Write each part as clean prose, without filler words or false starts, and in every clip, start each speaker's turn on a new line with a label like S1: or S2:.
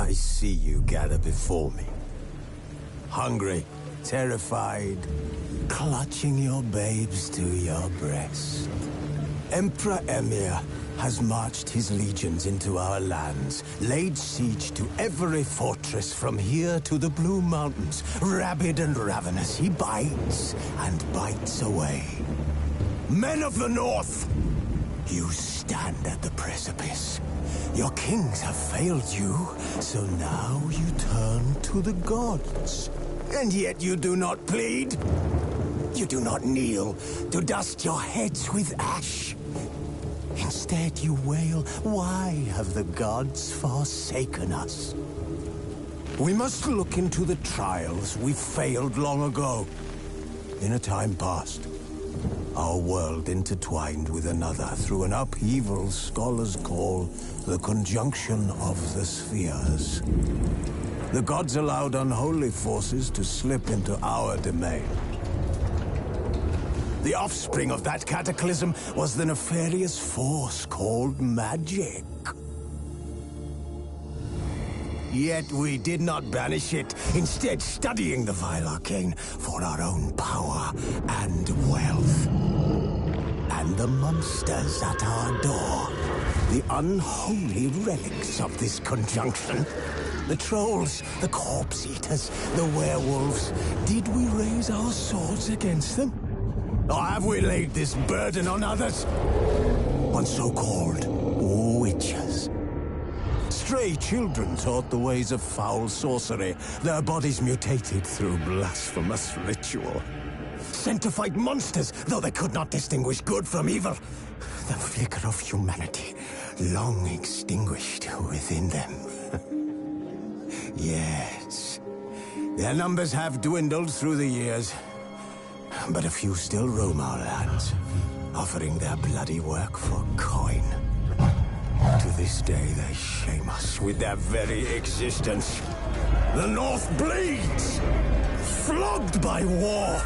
S1: I see you gather before me. Hungry, terrified, clutching your babes to your breast. Emperor Emhyr has marched his legions into our lands, laid siege to every fortress from here to the Blue Mountains. Rabid and ravenous, he bites and bites away. Men of the North, you stand at the precipice. Your kings have failed you, so now you turn to the gods. And yet you do not plead. You do not kneel to dust your heads with ash. Instead you wail, why have the gods forsaken us? We must look into the trials we failed long ago. In a time past, our world intertwined with another through an upheaval scholars call the conjunction of the spheres. The gods allowed unholy forces to slip into our domain. The offspring of that cataclysm was the nefarious force called magic. Yet we did not banish it, instead studying the vile arcane for our own power and wealth. And the monsters at our door, the unholy relics of this conjunction. The trolls, the corpse-eaters, the werewolves. Did we raise our swords against them? Or have we laid this burden on others? On so-called witches. Stray children taught the ways of foul sorcery, their bodies mutated through blasphemous ritual. Sent to fight monsters, though they could not distinguish good from evil. The flicker of humanity, long extinguished within them. Yes, their numbers have dwindled through the years. But a few still roam our lands, offering their bloody work for coin. To this day, they shame us with their very existence. The North bleeds, flogged by war.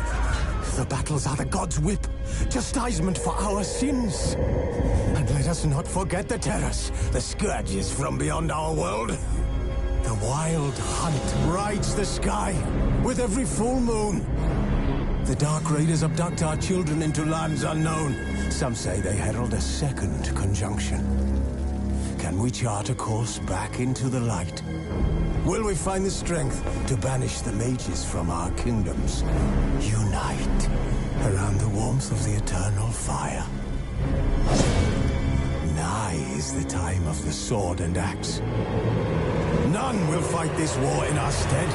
S1: The battles are the gods' whip, chastisement for our sins. And let us not forget the terrors, the scourges from beyond our world. The wild hunt rides the sky with every full moon. The Dark Raiders abduct our children into lands unknown. Some say they herald a second conjunction. Can we chart a course back into the light? Will we find the strength to banish the mages from our kingdoms? Unite around the warmth of the eternal fire. Nigh is the time of the sword and axe. None will fight this war in our stead.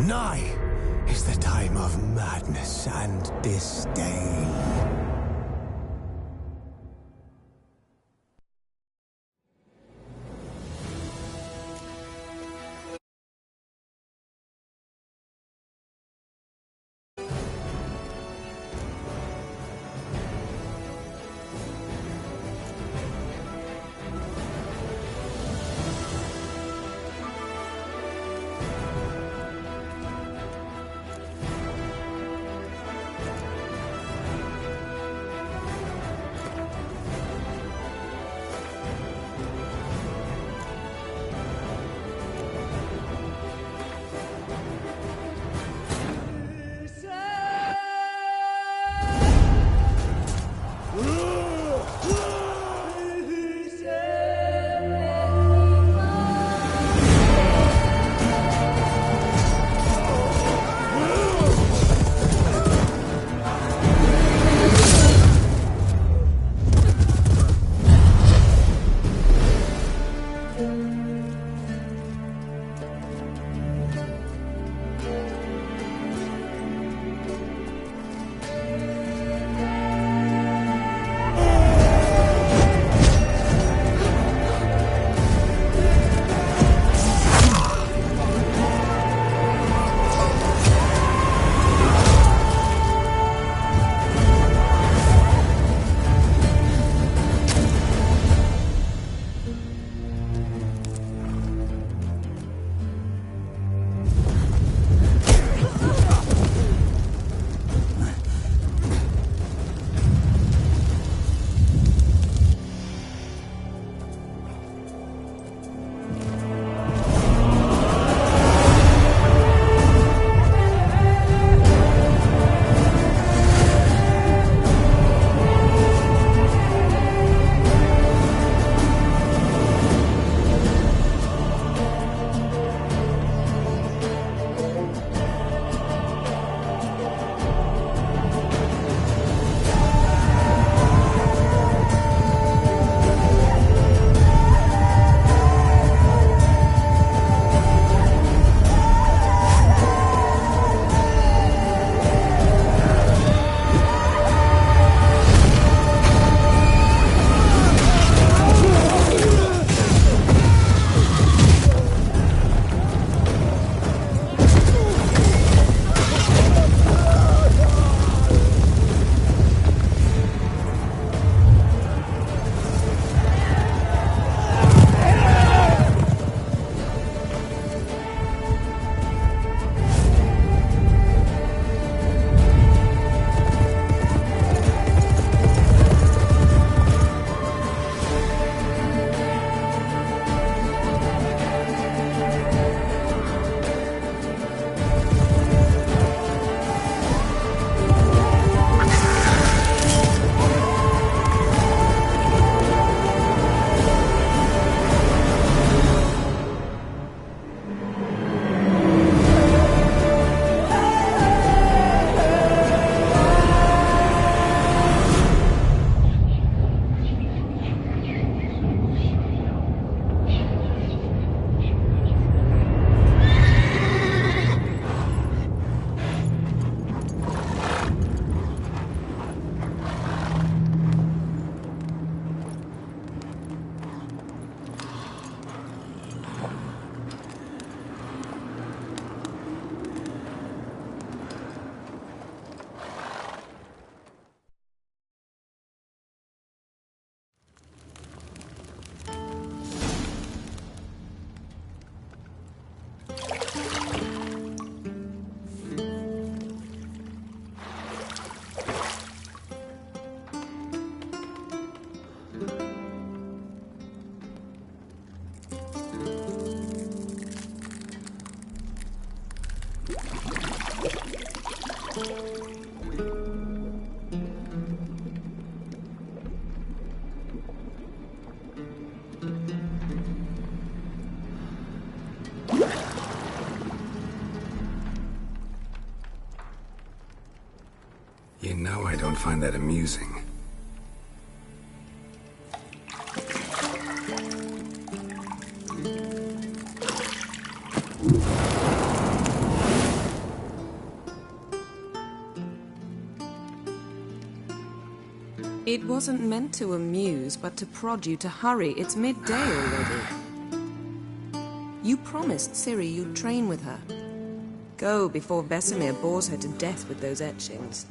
S1: Nigh is the time of madness and disdain.
S2: You know I don't find that amusing.
S3: It wasn't meant to amuse, but to prod you to hurry. It's midday already. You promised Ciri you'd train with her. Go before Vesemir bores her to death with those etchings.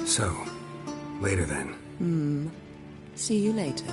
S2: So, later then.
S3: See you later.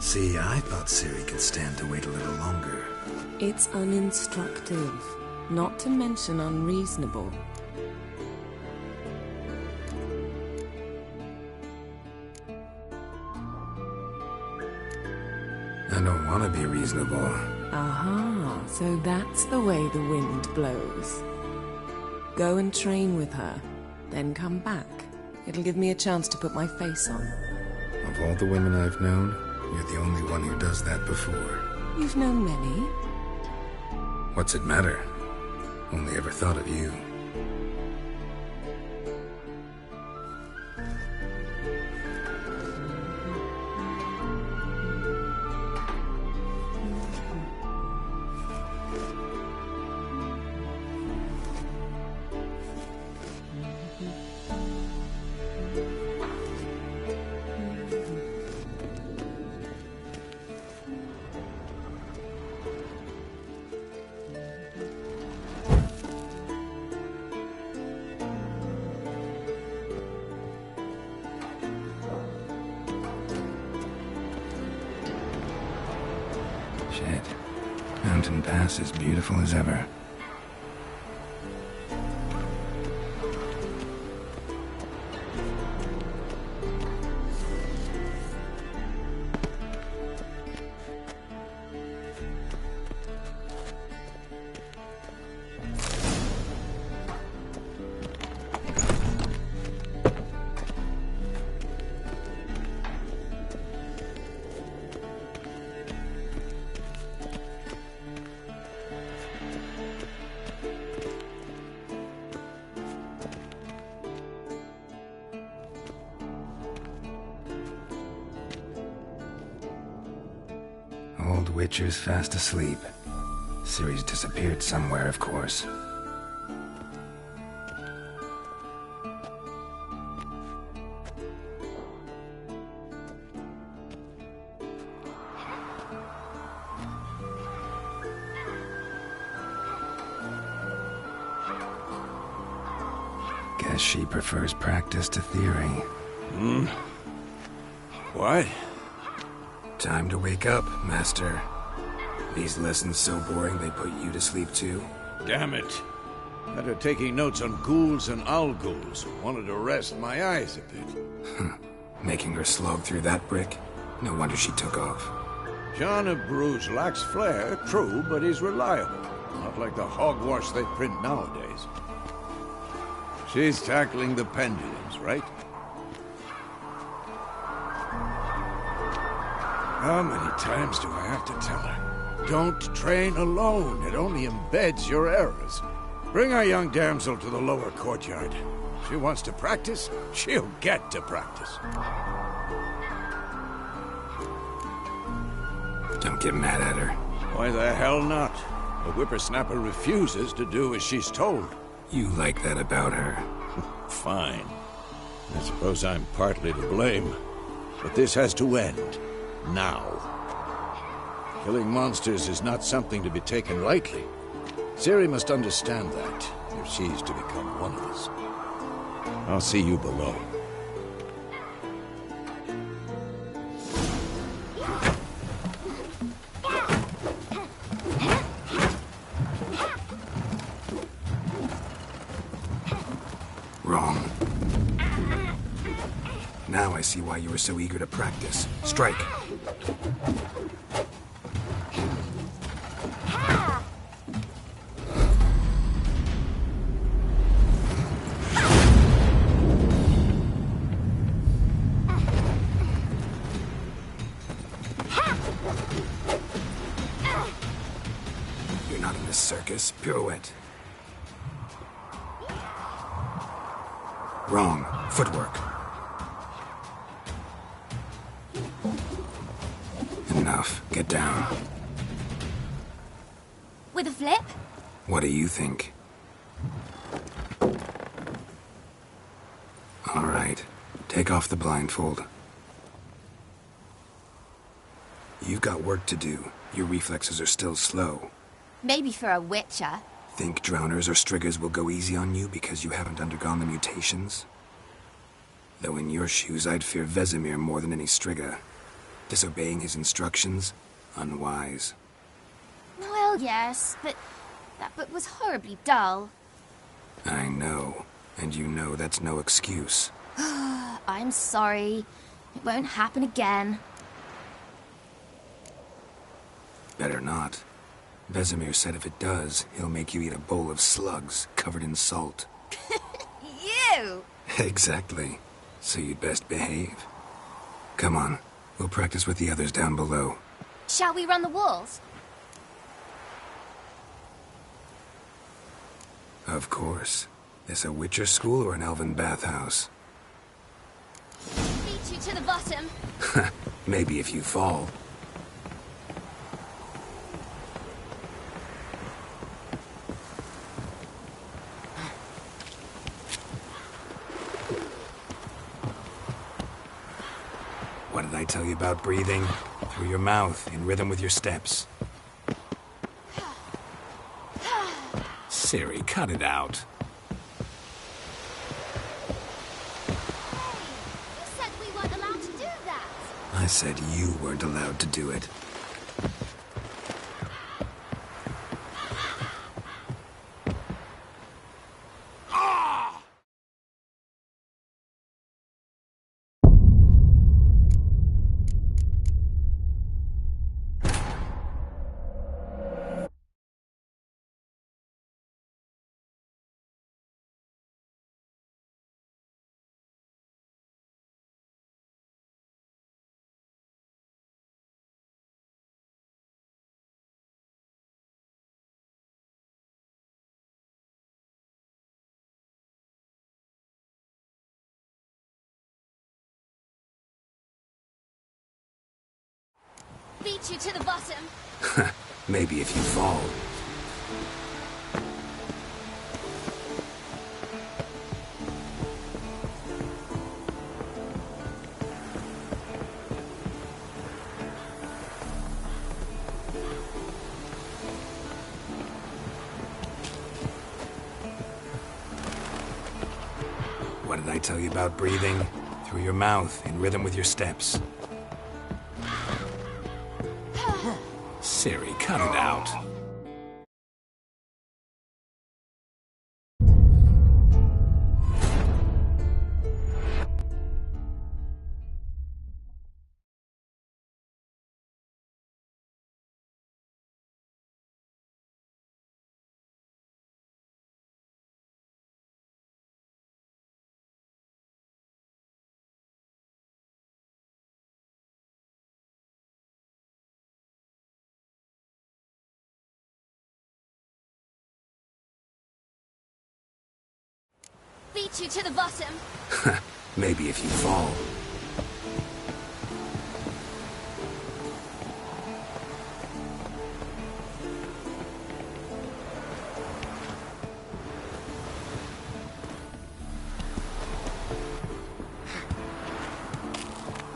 S2: See, I thought Ciri could stand to wait a little longer.
S3: It's uninstructive, not to mention unreasonable.
S2: I don't want to be reasonable.
S3: Aha, so that's the way the wind blows. Go and train with her, then come back. It'll give me a chance to put my face on.
S2: Of all the women I've known, you're the only one who does that before.
S3: You've known many.
S2: What's it matter? Only ever thought of you. Shit. Mountain Pass is beautiful as ever. Old Witcher's fast asleep. Ciri's disappeared somewhere, of course. Guess she prefers practice to theory.
S1: What?
S2: Time to wake up, Master. These lessons so boring they put you to sleep too?
S4: Damn it. Had her taking notes on ghouls and owl ghouls. Wanted to rest my eyes a bit.
S2: Making her slog through that brick? No wonder she took off.
S4: John of Bruges lacks flair, true, but he's reliable. Not like the hogwash they print nowadays. She's tackling the pendulums, right? How many times do I have to tell her? Don't train alone. It only embeds your errors. Bring our young damsel to the lower courtyard. She wants to practice, she'll get to practice.
S2: Don't get mad at her.
S4: Why the hell not? The whippersnapper refuses to do as she's told.
S2: You like that about her.
S4: Fine. I suppose I'm partly to blame. But this has to end. Now. Killing monsters is not something to be taken lightly. Ciri must understand that, if she's to become one of us. I'll see you below.
S2: Wrong. Now I see why you were so eager to practice. Strike. You're not in this circus. Pirouette. Wrong. Footwork. Enough. Get down.
S5: With a flip?
S2: What do you think? All right. Take off the blindfold. You've got work to do. Your reflexes are still slow.
S5: Maybe for a witcher.
S2: Think drowners or striggers will go easy on you because you haven't undergone the mutations? Though in your shoes, I'd fear Vesemir more than any strigger. Disobeying his instructions? Unwise.
S5: Well, yes, but that book was horribly dull.
S2: I know. And you know that's no excuse.
S5: I'm sorry. It won't happen again.
S2: Better not. Vesemir said if it does, he'll make you eat a bowl of slugs covered in salt.
S5: You!
S2: Exactly. So you'd best behave. Come on. We'll practice with the others down below.
S5: Shall we run the walls?
S2: Of course. This a Witcher school or an elven bathhouse?
S5: Beat you to the bottom.
S2: Maybe if you fall. What did I tell you about breathing? Through your mouth, in rhythm with your steps. Ciri, cut it out.
S5: You said we weren't allowed to do that.
S2: I said you weren't allowed to do it.
S5: Beat you to the bottom.
S2: Maybe if you fall. What did I tell you about breathing? Through your mouth, in rhythm with your steps. Ciri, cut it out.
S5: beat you to the bottom.
S2: Maybe if you fall.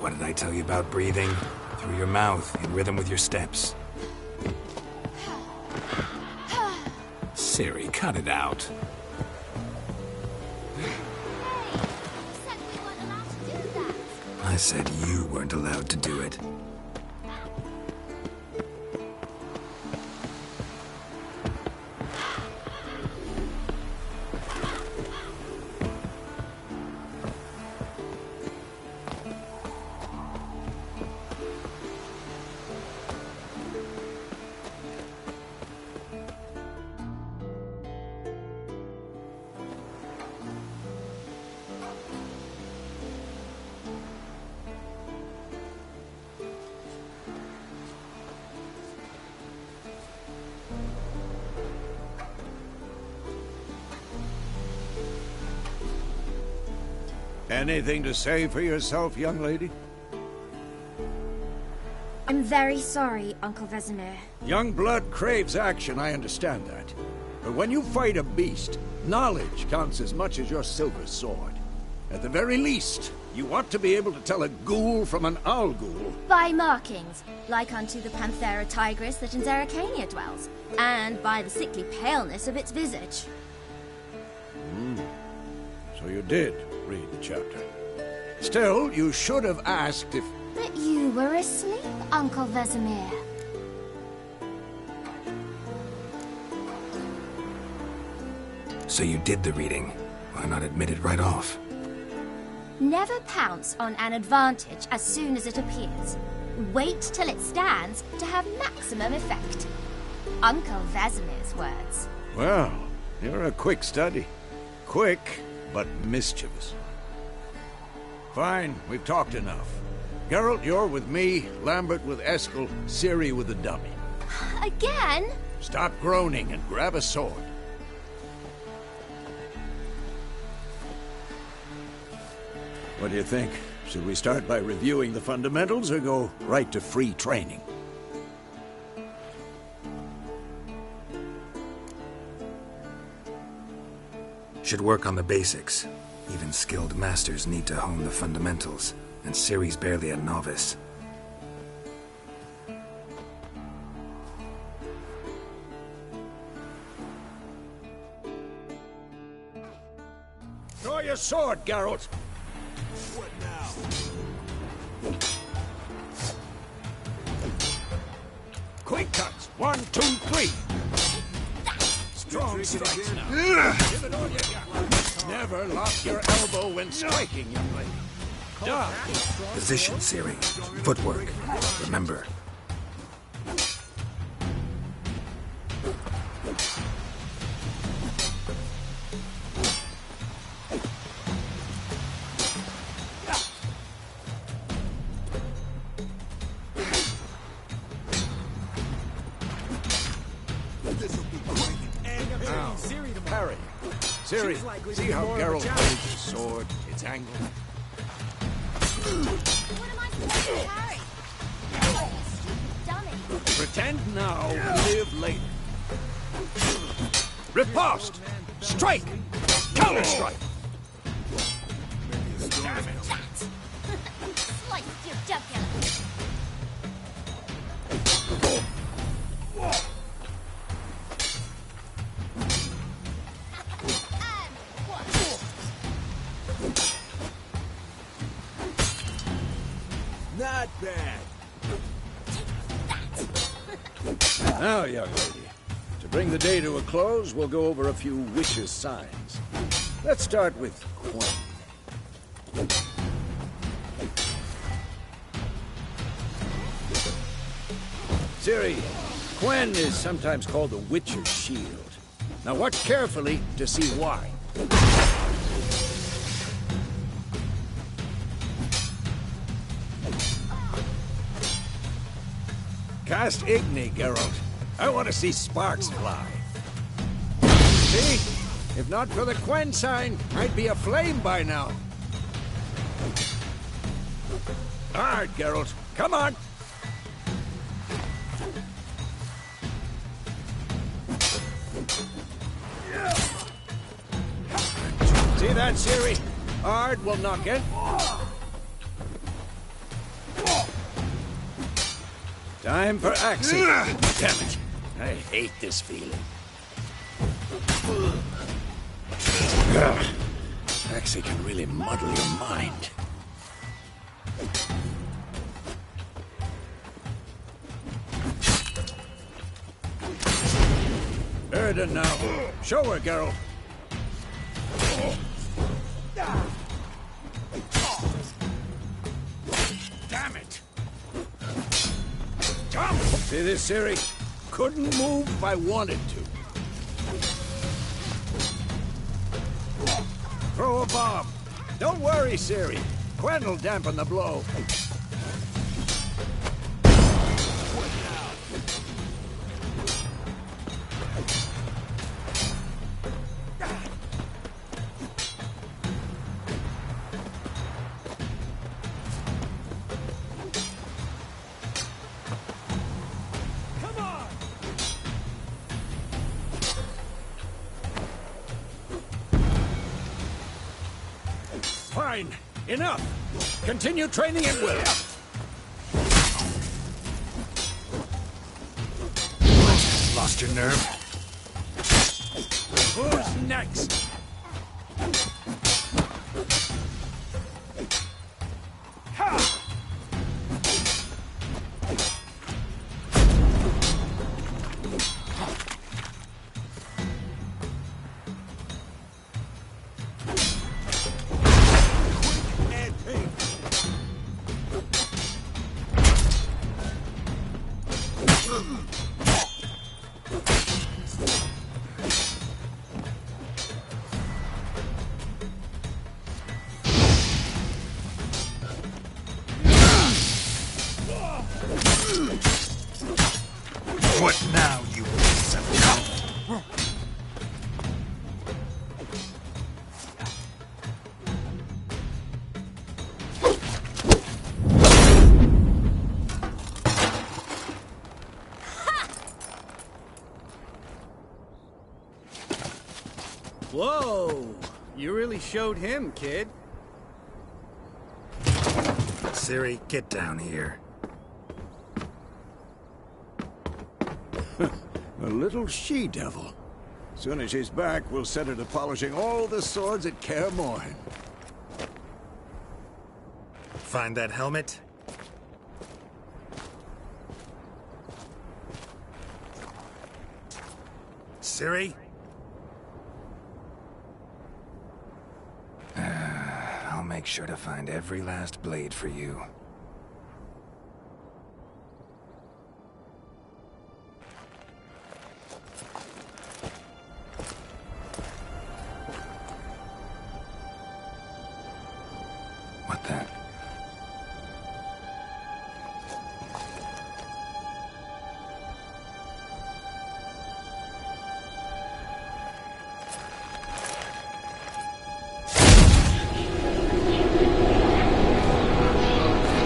S2: What did I tell you about breathing? Through your mouth, in rhythm with your steps. Ciri, cut it out. I said you weren't allowed to do it.
S4: Anything to say for yourself, young lady?
S5: I'm very sorry, Uncle Vesemir.
S4: Young blood craves action, I understand that. But when you fight a beast, knowledge counts as much as your silver sword. At the very least, you ought to be able to tell a ghoul from an owl ghoul.
S5: By markings, like unto the Panthera tigris that in Zerrikania dwells, and by the sickly paleness of its visage.
S4: So you did read the chapter. Still, you should have asked if...
S5: But you were asleep, Uncle Vesemir.
S2: So you did the reading. Why not admit it right off?
S5: Never pounce on an advantage as soon as it appears. Wait till it stands to have maximum effect. Uncle Vesemir's words.
S4: Well, you're a quick study. Quick, but mischievous. Fine, we've talked enough. Geralt, you're with me, Lambert with Eskel, Ciri with the dummy.
S5: Again?
S4: Stop groaning and grab a sword. What do you think? Should we start by reviewing the fundamentals or go right to free training?
S2: Should work on the basics. Even skilled masters need to hone the fundamentals, and Ciri's barely a novice.
S4: Draw your sword, Geralt!
S1: What now?
S4: Quick cuts! 1, 2, 3! Strong strikes now. Give it all you got. Never lock your elbow when striking, young lady. Done.
S2: Position, Ciri. Footwork. Remember.
S4: Parry. Ciri, see how Geralt holds his sword, its angle?
S5: What am I supposed to carry? Oh, you stupid dummy.
S4: Pretend now, live later. Riposte! Strike! Counter-strike! Damn it!
S5: Slice your jugular.
S1: Not bad.
S4: Now, young lady, to bring the day to a close, we'll go over a few witches' signs. Let's start with Quen. Ciri, Quen is sometimes called the Witcher's Shield. Now watch carefully to see why. Cast Igni, Geralt. I want to see sparks fly. See? If not for the Quen sign, I'd be aflame by now. All right, Geralt, come on! See that, Ciri? Ard will knock it. Time for Axii. Damn it. I hate this feeling. Axii can really muddle your mind. Erden now. Show her, Geralt. Damn it! Jump! See this, Ciri? Couldn't move if I wanted to. Throw a bomb. Don't worry, Ciri. Quen will dampen the blow. Fine. Enough. Continue training at will. Lost your nerve? Who's next? Ha! What now, you piece of junk?
S6: Whoa! You really showed him, kid.
S2: Ciri, get down here.
S4: A little she-devil. Soon as she's back, we'll set her to polishing all the swords at Kaer Morhen.
S2: Find that helmet? Ciri? I'll make sure to find every last blade for you. What then?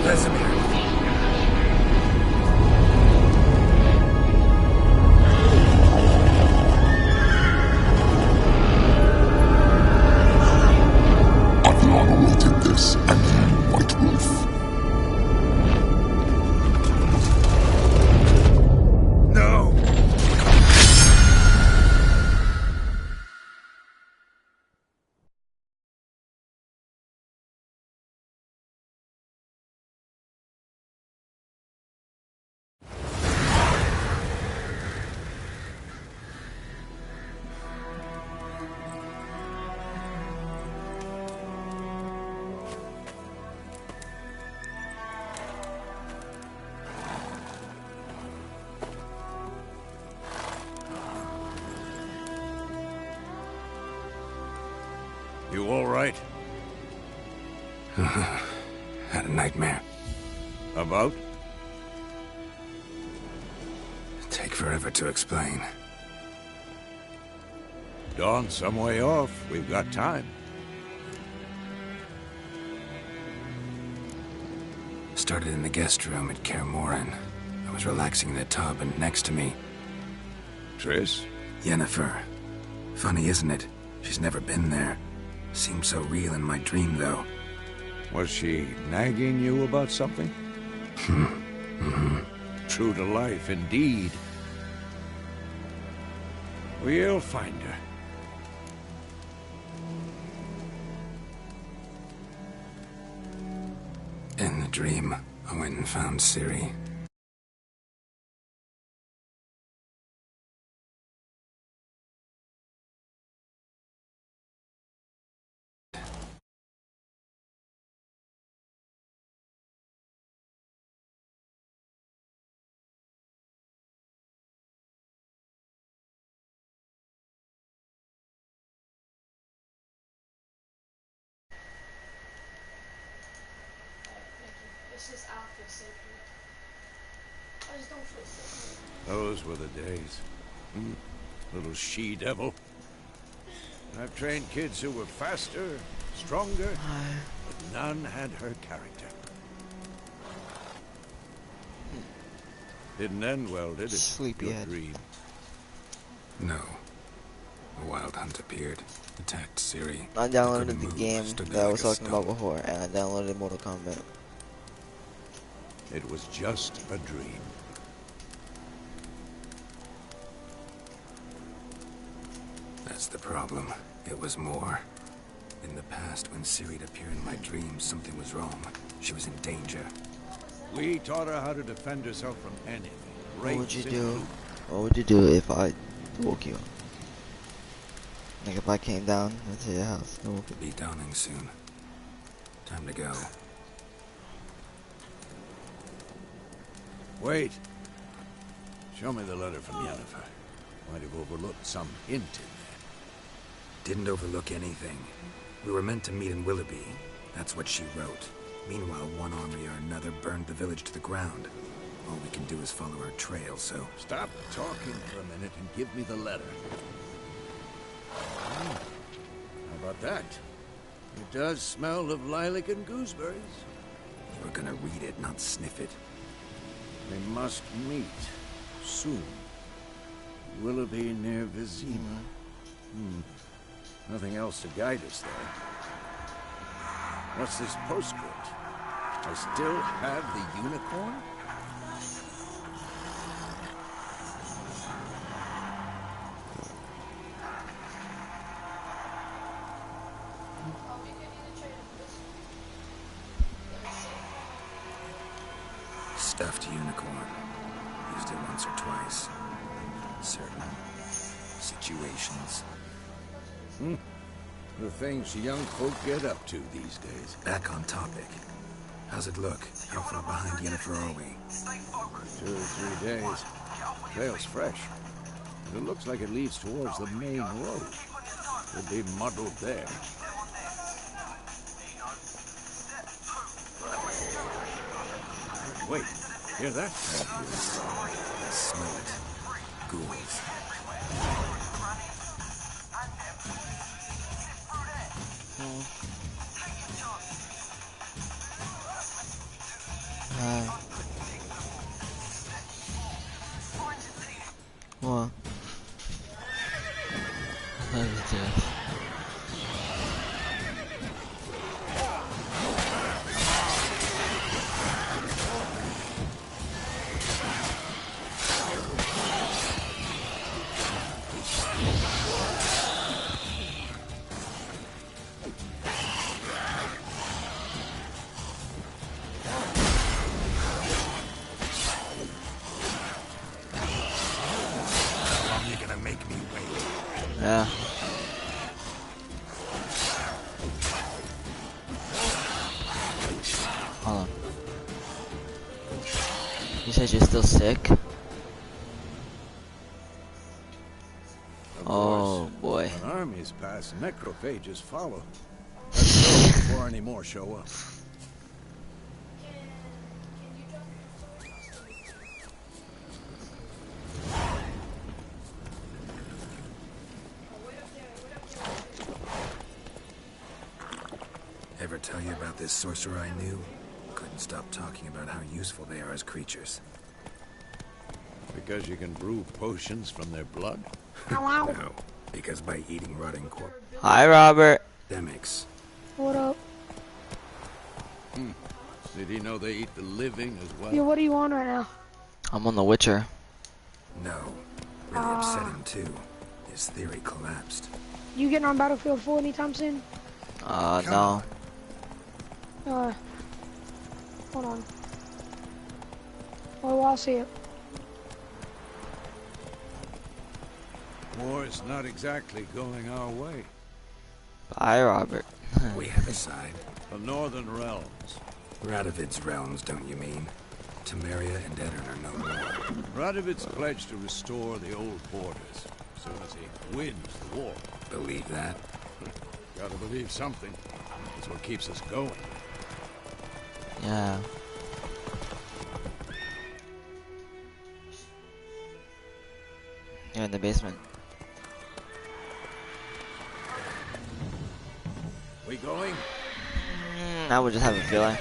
S2: Vesemir.
S7: Aviana will take this, and you, White Wolf.
S2: No!
S4: You all right?
S2: Had a nightmare.
S4: About?
S2: Take forever to explain.
S4: Dawn's some way off. We've got time.
S2: Started in the guest room at Kaer Morhen. I was relaxing in a tub, and next to me...
S4: Triss?
S2: Yennefer. Funny, isn't it? She's never been there. Seemed so real in my dream, though.
S4: Was she nagging you about something? True to life, indeed. We'll find her.
S2: In the dream, I went and found Ciri.
S4: Those were the days. Little she-devil. I've trained kids who were faster, stronger, but none had her character. Didn't end well, did it?
S8: Sleepyhead.
S4: Dream.
S2: No. A wild hunt appeared, attacked Ciri.
S8: I downloaded the
S2: move,
S8: game
S2: stood
S8: that
S2: there
S8: I
S2: like
S8: was
S2: a
S8: talking about
S2: stone.
S8: before, and I downloaded Mortal Kombat.
S4: It was just a dream.
S2: That's the problem. It was more. In the past, when Ciri'd appear in my dreams, something was wrong. She was in danger.
S4: We taught her how to defend herself from anything.
S8: What would you
S4: Wraiths
S8: do?
S4: included.
S8: What would you do if I woke you? Like if I came down into your house and woke you?
S2: Be dawning soon. Time to go.
S4: Wait. Show me the letter from Yennefer. Might have overlooked some hint in there.
S2: Didn't overlook anything. We were meant to meet in Willoughby. That's what she wrote. Meanwhile, one army or another burned the village to the ground. All we can do is follow our trail, so...
S4: Stop talking for a minute and give me the letter. How about that? It does smell of lilac and gooseberries.
S2: You were gonna read it, not sniff it.
S4: They must meet soon. Willoughby near Vizima. Nothing else to guide us there. What's this postscript? I still have the unicorn?
S2: Stuffed unicorn. Used it once or twice. Certain situations.
S4: The things young folk get up to these days.
S2: Back on topic. How's it look? How far behind Yennefer are we?
S4: 2 or 3 days. Trail's fresh. But it looks like it leads towards the main road. Could be muddled there. Wait, hear that?
S2: I smell it. Ghouls.
S8: What? What is this? Yeah. Hold on. You said you're still sick? Oh boy.
S4: When armies pass, necrophages follow. Let's go before any more show up.
S2: Ever tell you about this sorcerer I knew? Couldn't stop talking about how useful they are as creatures.
S4: Because you can brew potions from their blood?
S2: No, because by eating rotting corpse.
S8: Hi, Robert.
S2: Demics.
S9: What up?
S4: Did he know they eat the living as well?
S9: Yeah, what are you on right now?
S8: I'm on The Witcher.
S2: No. Really upset him too. His theory collapsed.
S9: You getting on Battlefield 4 anytime soon?
S8: No.
S9: Hold on. Oh, I'll see it.
S4: War's not exactly going our way.
S8: Bye, Robert.
S2: We have a side.
S4: The Northern Realms.
S2: Radovid's realms, don't you mean? Temeria and Edirn are no more.
S4: Radovid's pledged to restore the old borders as soon as he wins the war.
S2: Believe that?
S4: Gotta believe something. That's what keeps us going.
S8: Yeah. You're in the basement.
S4: We going?
S8: I would just have a feeling.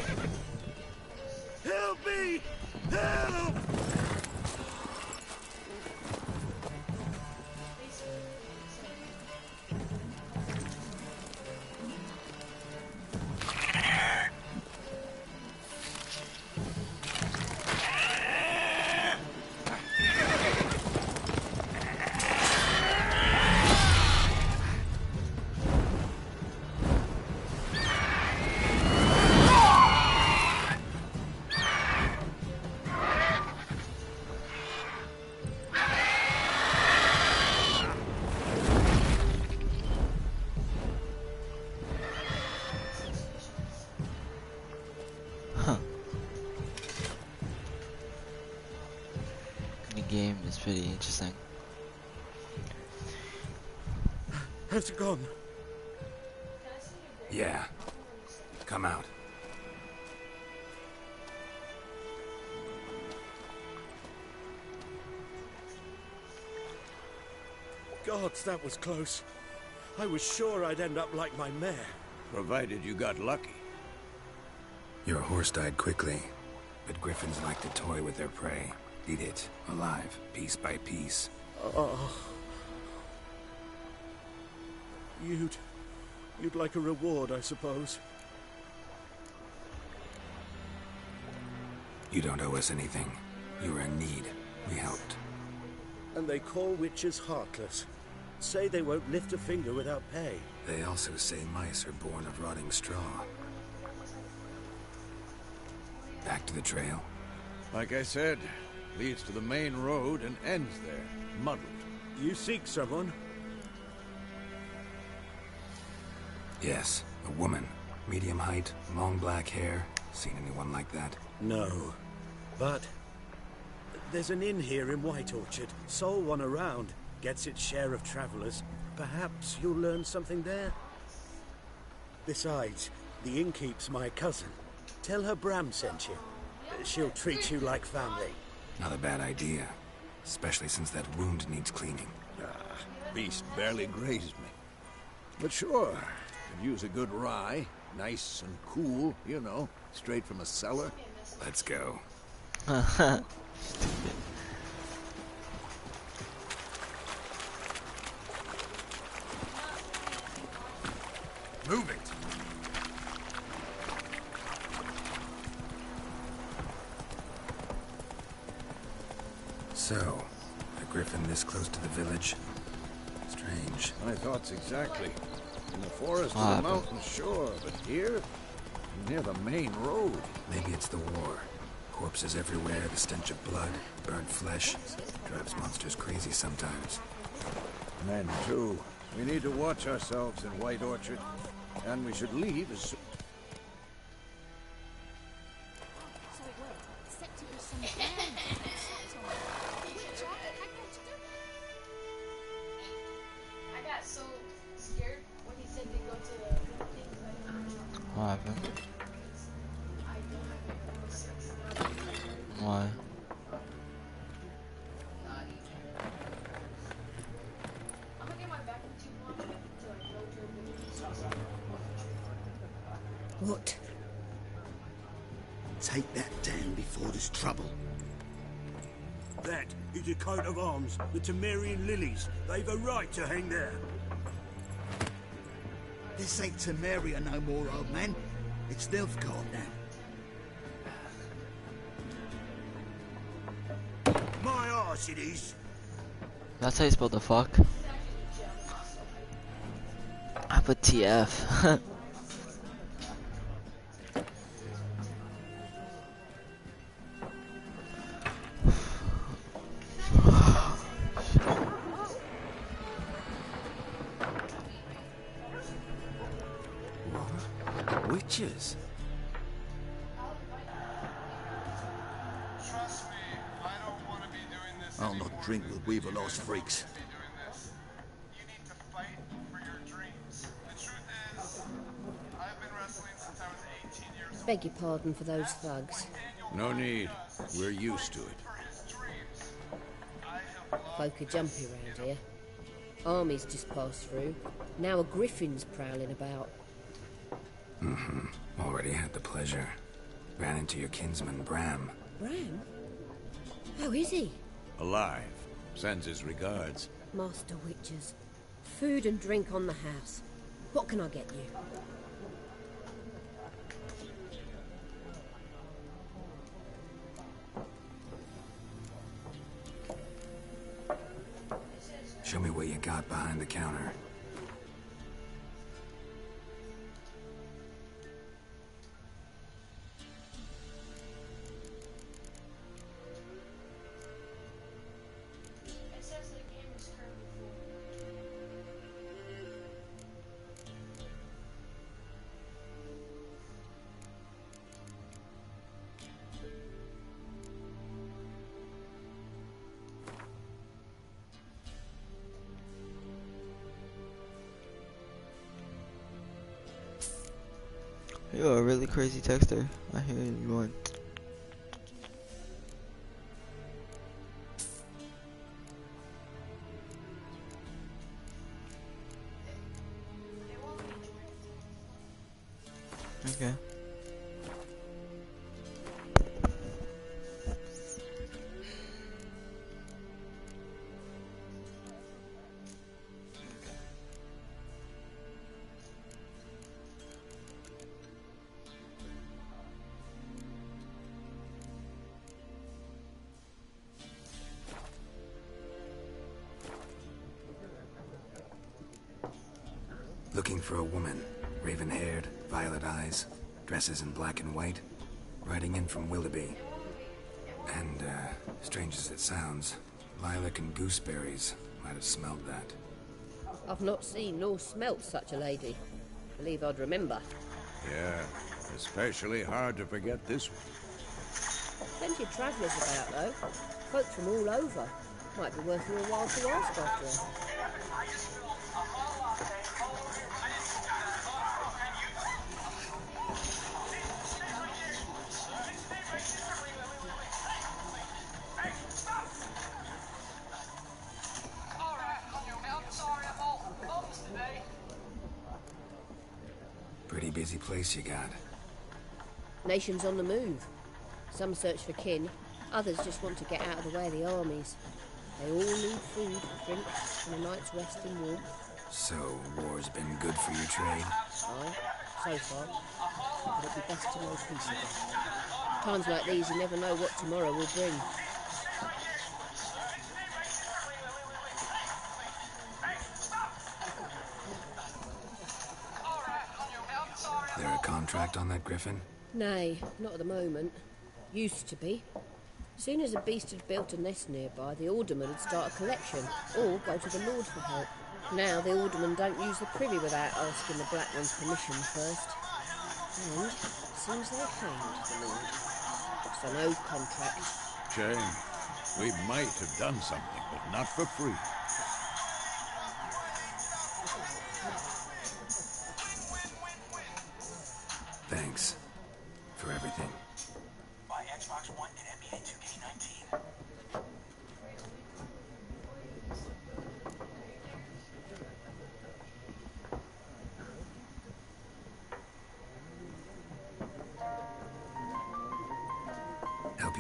S4: Help me! Help!
S8: Game is pretty interesting.
S4: Has it gone?
S2: Yeah. Come out.
S6: Gods, that was close. I was sure I'd end up like my mare.
S4: Provided you got lucky.
S2: Your horse died quickly, but griffins like to toy with their prey. Eat it, alive, piece by piece.
S6: You'd like a reward, I suppose.
S2: You don't owe us anything. You were in need. We helped.
S6: And they call witches heartless. Say they won't lift a finger without pay.
S2: They also say mice are born of rotting straw. Back to the trail.
S4: Like I said, leads to the main road and ends there, muddled.
S6: You seek someone?
S2: Yes, a woman. Medium height, long black hair. Seen anyone like that?
S6: No. But there's an inn here in White Orchard. Sole one around. Gets its share of travelers. Perhaps you'll learn something there? Besides, the innkeep's my cousin. Tell her Bram sent you. She'll treat you like family.
S2: Not a bad idea. Especially since that wound needs cleaning.
S4: Beast barely grazed me. But sure, could use a good rye. Nice and cool, you know, straight from a cellar.
S2: Let's go. Move it! So, a griffin this close to the village? Strange.
S4: My thoughts exactly. In the forest or the mountain, sure, but here, near the main road.
S2: Maybe it's the war. Corpses everywhere, the stench of blood, burnt flesh. Drives monsters crazy sometimes.
S4: Men, too. We need to watch ourselves in White Orchard. And we should leave as soon.
S10: I got so scared when he said to go to the...
S8: What happened? Why?
S10: I'm gonna get my back in 2 months to like go to
S3: What?
S11: Take that down before there's trouble.
S6: That is a coat of arms, the Temerian lilies. They've a right to hang there.
S11: This ain't Temeria no more, old man. It's Nilfgaard now.
S6: My arse it is.
S8: That's how you spell the fuck. I put TF.
S2: Witches?
S11: Trust me, I don't want to be doing this. I'll not drink with Weaverlost freaks.
S12: You need to fight for your dreams. The truth is, I've been wrestling since I was 18 years old.
S3: Beg your pardon for those thugs.
S4: No need. We're used to it.
S3: Folk are jumpy around here. Armies just passed through. Now a griffin's prowling about.
S2: Already had the pleasure. Ran into your kinsman, Bram.
S3: Bram? How is he?
S4: Alive. Sends his regards.
S3: Master Witches. Food and drink on the house. What can I get you?
S2: Show me what you got behind the counter.
S10: It says the game is currently full.
S8: You're a really crazy texter. I hear you going. Okay.
S2: Looking for a woman. Raven-haired, violet eyes, dresses in black and white. Riding in from Willoughby. And, strange as it sounds, lilac and gooseberries might have smelled that.
S3: I've not seen nor smelt such a lady. Believe I'd remember.
S4: Yeah, especially hard to forget this one.
S3: Plenty of travellers about, though. Folk from all over. Might be worth your while to ask after her.
S2: Pretty busy place you got.
S3: Nations on the move. Some search for kin, others just want to get out of the way of the armies. They all need food, drink, and a night's rest and warmth.
S2: So, war's been good for your trade?
S3: Aye, so far. But it'd be best to know peace again. Times like these, you never know what tomorrow will bring.
S2: There a contract on that griffin?
S3: Nay, not at the moment. Used to be. Soon as a beast had built a nest nearby, the alderman would start a collection, or go to the lord for help. Now the aldermen don't use the privy without asking the Black One's permission first. And seems they hanged the lord. So no contract.
S4: Shame. We might have done something, but not for free.
S2: Thanks for everything.
S11: Buy Xbox One and NBA 2K19.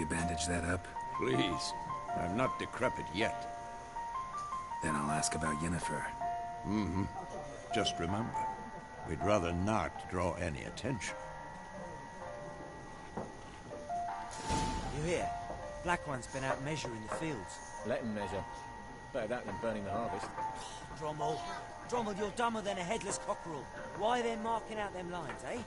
S2: to bandage that up?
S4: Please. I'm not decrepit yet.
S2: Then I'll ask about Yennefer.
S4: Mm-hmm. Just remember, we'd rather not draw any attention.
S13: You hear? Black One's been out measuring the fields.
S14: Let him measure. Better that than burning the harvest.
S13: Drommel, you're dumber than a headless cockerel. Why they're marking out them lines, eh?